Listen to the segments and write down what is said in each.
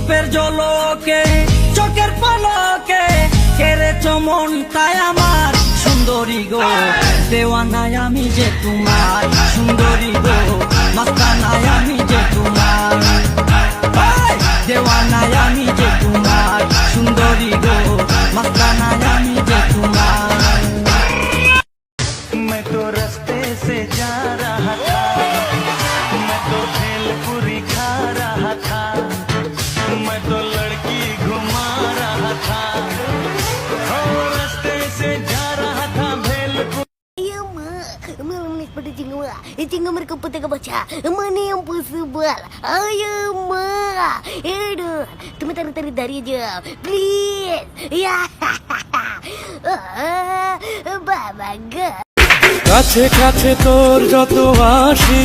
রূপের জলকে চোখের পলকে কেড়েছ মনটাই আমার সুন্দরী গো, দেওয়ানায় আমি যে তোমার সুন্দরী গো, মাস্তানায় আমি যে তোমার, দেওয়ানায় আমি যে তোমার সুন্দরী গো, মাস্তানায় আমি যে তোমার। मैं तो रास्ते से जा रहा था, मैं तो भेलपुरी खा रहा था, मैं तो लड़की घुमा रहा था, रास्ते से जा रहा था bhelpuri. Pada jinga mereka putih baca mana yang possible. Ayo ma, aduh, তুমি তাড়াতাড়ি দাঁড়িয়ে যাও প্লিজ। বাবা গো, কাছে কাছে তোর যত আসি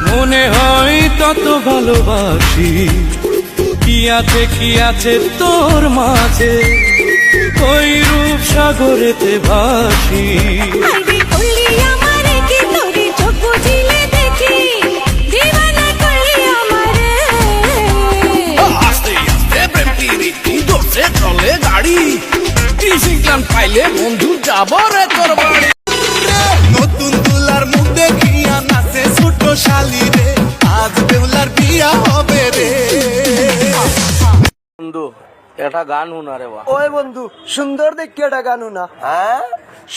মনে হয় তত ভালোবাসি, কি আছে তোর মাঝে ওই রূপ সাগরেতে ভাসি। চলে গাড়ি টিসিংটান পাইলে বন্ধু যাব রে তোর বাড়ি। নতুন দুলার মুখ দেখিয়া নাচে ছোট শালি রে, আজ বেউলার বিয়া হবে রে। বন্ধু এটা গান শুনা রে বা। ওই বন্ধু সুন্দর দেখি এটা গান না। হ্যাঁ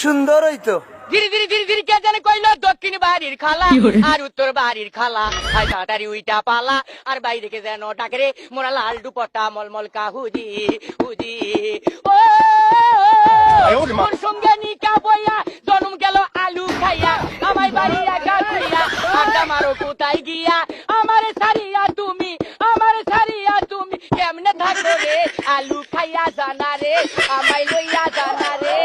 সুন্দর হইতো। ধীরে ধীরে ধীরে ধীরে কে জানে কইলো দক্ষিণ বাড়ির খালা আর উত্তর বাড়ির খালা, হাই তাড়াতাড়ি উইটা পালা আর বাইরে কে যেন ডাকে রে মোরা লাল দুপট্টা মলমল কাহুজি হুজি। ও মোর সঙ্গে নিকা বইয়া জন্ম গেল আলু খাইয়া, আমার বাড়ি একা খুইয়া আড্ডা মারো কোথায় গিয়া, আমারে ছাড়িয়া তুমি কেমনে থাকো রে, আলু খাইয়া জানা রে আমায় লইয়া জানা রে।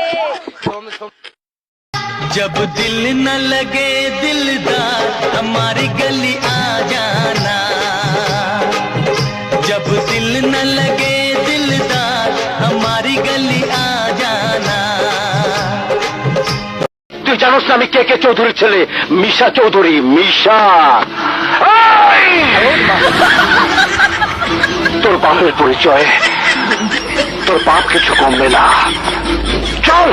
जब दिल न लगे दिलदार हमारी गली आ जाना, जब दिल न लगे दिलदार हमारी गली आ जाना। তুই জানোস না আমি কে চৌধুরীর ছেলে, মিশা চৌধুরী, মিশা। তোর বাপের পরিচয়, তোর বাপ কিছু কমবে না, চল।